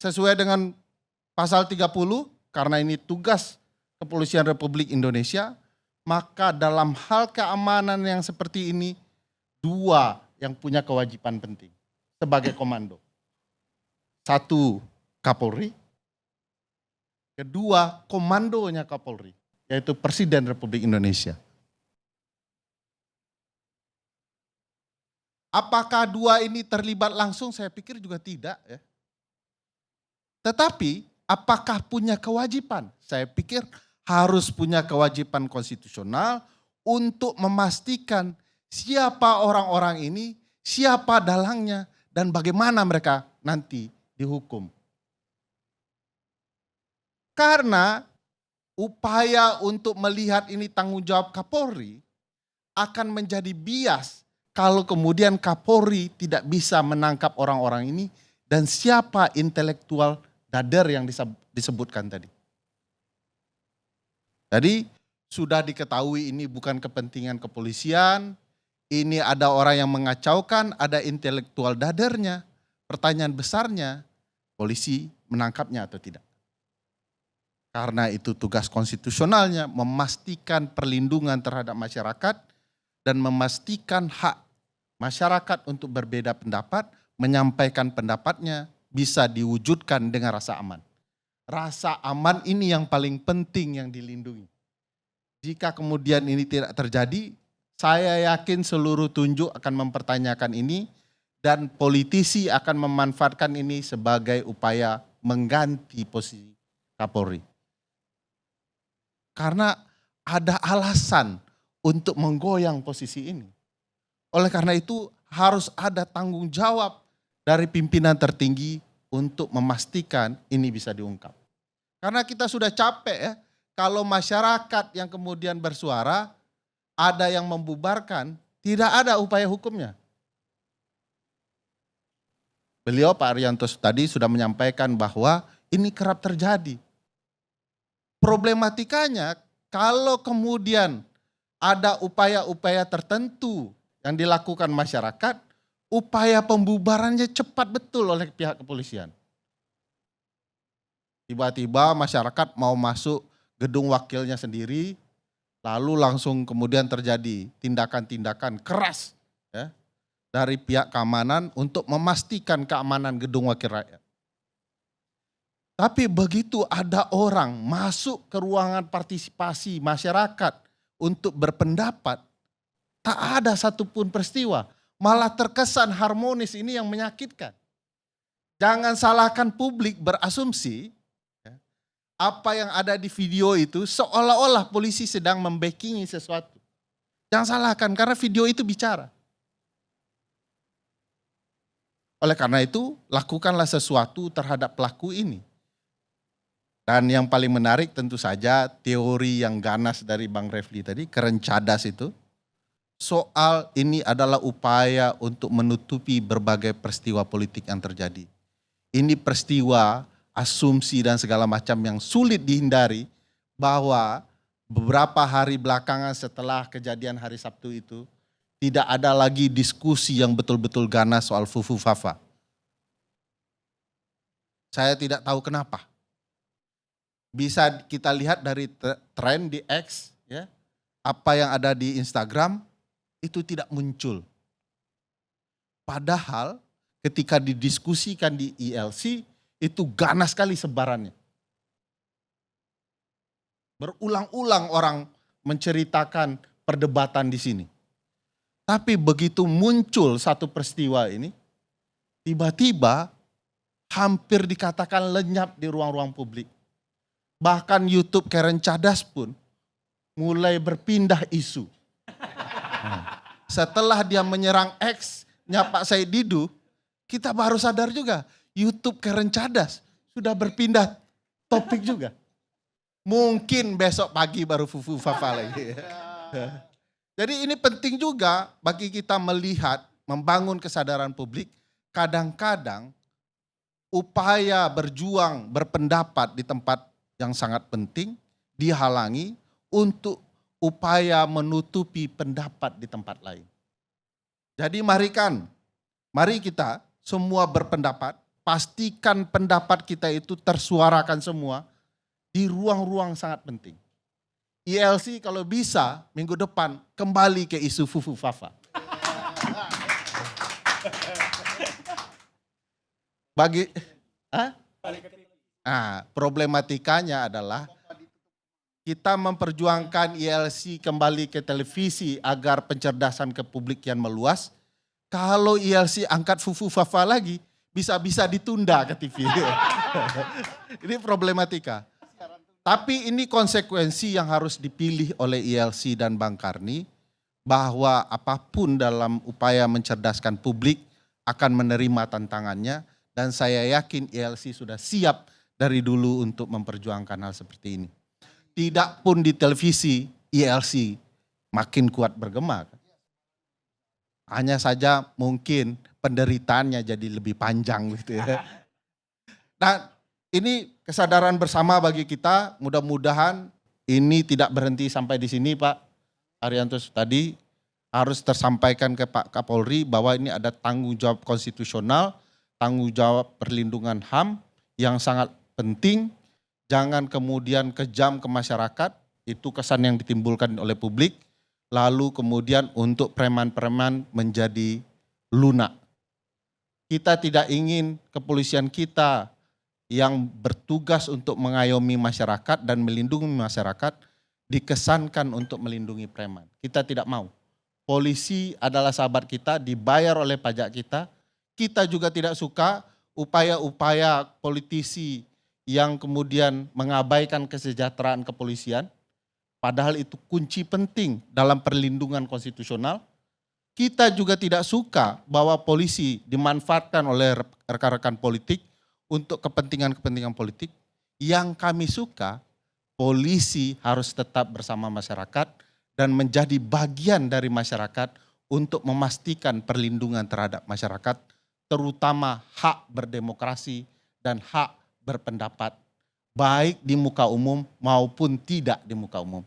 sesuai dengan pasal 30, karena ini tugas Kepolisian Republik Indonesia, maka dalam hal keamanan yang seperti ini, dua yang punya kewajiban penting sebagai komando. Satu, Kapolri. Kedua, komandonya Kapolri, yaitu Presiden Republik Indonesia. Apakah dua ini terlibat langsung? Saya pikir juga tidak, ya. Tetapi apakah punya kewajiban? Saya pikir harus punya kewajiban konstitusional untuk memastikan siapa orang-orang ini, siapa dalangnya, dan bagaimana mereka nanti dihukum. Karena upaya untuk melihat ini tanggung jawab Kapolri akan menjadi bias kalau kemudian Kapolri tidak bisa menangkap orang-orang ini dan siapa intelektual dader yang disebutkan tadi. Jadi sudah diketahui ini bukan kepentingan kepolisian, ini ada orang yang mengacaukan, ada intelektual dadernya. Pertanyaan besarnya, polisi menangkapnya atau tidak? Karena itu tugas konstitusionalnya memastikan perlindungan terhadap masyarakat dan memastikan hak masyarakat untuk berbeda pendapat, menyampaikan pendapatnya bisa diwujudkan dengan rasa aman. Rasa aman ini yang paling penting yang dilindungi. Jika kemudian ini tidak terjadi, saya yakin seluruh tunjuk akan mempertanyakan ini dan politisi akan memanfaatkan ini sebagai upaya mengganti posisi Kapolri. Karena ada alasan untuk menggoyang posisi ini. Oleh karena itu harus ada tanggung jawab dari pimpinan tertinggi untuk memastikan ini bisa diungkap. Karena kita sudah capek ya, kalau masyarakat yang kemudian bersuara, ada yang membubarkan, tidak ada upaya hukumnya. Beliau Pak Arianto tadi sudah menyampaikan bahwa ini kerap terjadi. Problematikanya kalau kemudian ada upaya-upaya tertentu yang dilakukan masyarakat, upaya pembubarannya cepat betul oleh pihak kepolisian. Tiba-tiba masyarakat mau masuk gedung wakilnya sendiri, lalu langsung kemudian terjadi tindakan-tindakan keras ya, dari pihak keamanan untuk memastikan keamanan gedung wakil rakyat. Tapi begitu ada orang masuk ke ruangan partisipasi masyarakat untuk berpendapat, tak ada satupun peristiwa. Malah terkesan harmonis, ini yang menyakitkan. Jangan salahkan publik berasumsi apa yang ada di video itu seolah-olah polisi sedang membackingi sesuatu. Jangan salahkan karena video itu bicara. Oleh karena itu lakukanlah sesuatu terhadap pelaku ini. Dan yang paling menarik tentu saja teori yang ganas dari Bang Refli tadi, keren cadas itu. Soal ini adalah upaya untuk menutupi berbagai peristiwa politik yang terjadi. Ini peristiwa, asumsi dan segala macam yang sulit dihindari bahwa beberapa hari belakangan setelah kejadian hari Sabtu itu tidak ada lagi diskusi yang betul-betul ganas soal Fufu Fafa. Saya tidak tahu kenapa. Bisa kita lihat dari tren di X, ya, apa yang ada di Instagram itu tidak muncul. Padahal ketika didiskusikan di ILC itu ganas sekali sebarannya. Berulang-ulang orang menceritakan perdebatan di sini. Tapi begitu muncul satu peristiwa ini, tiba-tiba hampir dikatakan lenyap di ruang-ruang publik. Bahkan YouTube Karen Cadas pun mulai berpindah isu. Setelah dia menyerang X-nya Pak Said Didu, kita baru sadar juga YouTube Karen Cadas sudah berpindah topik juga. Mungkin besok pagi baru Fufu Fafa lagi. Jadi ini penting juga bagi kita melihat, membangun kesadaran publik. Kadang-kadang upaya berjuang, berpendapat di tempat yang sangat penting dihalangi untuk upaya menutupi pendapat di tempat lain. Jadi mari kita semua berpendapat pastikan pendapat kita itu tersuarakan semua di ruang-ruang sangat penting. ILC kalau bisa minggu depan kembali ke isu Fufu Fafa. Problematikanya adalah kita memperjuangkan ILC kembali ke televisi agar pencerdasan ke publik yang meluas. Kalau ILC angkat Fufu Fafa lagi, bisa-bisa ditunda ke TV. Ini problematika. Tapi ini konsekuensi yang harus dipilih oleh ILC dan Bang Karni, bahwa apapun dalam upaya mencerdaskan publik akan menerima tantangannya, dan saya yakin ILC sudah siap dari dulu untuk memperjuangkan hal seperti ini. Tidak pun di televisi, ILC makin kuat bergema. Hanya saja mungkin penderitaannya jadi lebih panjang gitu ya. Nah, ini kesadaran bersama bagi kita, mudah-mudahan ini tidak berhenti sampai di sini Pak Arianto. Tadi harus tersampaikan ke Pak Kapolri bahwa ini ada tanggung jawab konstitusional, tanggung jawab perlindungan HAM yang sangat penting. Jangan kemudian kejam ke masyarakat, itu kesan yang ditimbulkan oleh publik. Lalu kemudian untuk preman-preman menjadi lunak. Kita tidak ingin kepolisian kita yang bertugas untuk mengayomi masyarakat dan melindungi masyarakat dikesankan untuk melindungi preman. Kita tidak mau. Polisi adalah sahabat kita, dibayar oleh pajak kita. Kita juga tidak suka upaya-upaya politisi yang kemudian mengabaikan kesejahteraan kepolisian. Padahal itu kunci penting dalam perlindungan konstitusional. Kita juga tidak suka bahwa polisi dimanfaatkan oleh rekan-rekan politik untuk kepentingan-kepentingan politik. Yang kami suka, polisi harus tetap bersama masyarakat dan menjadi bagian dari masyarakat untuk memastikan perlindungan terhadap masyarakat, terutama hak berdemokrasi dan hak berpendapat, baik di muka umum maupun tidak di muka umum.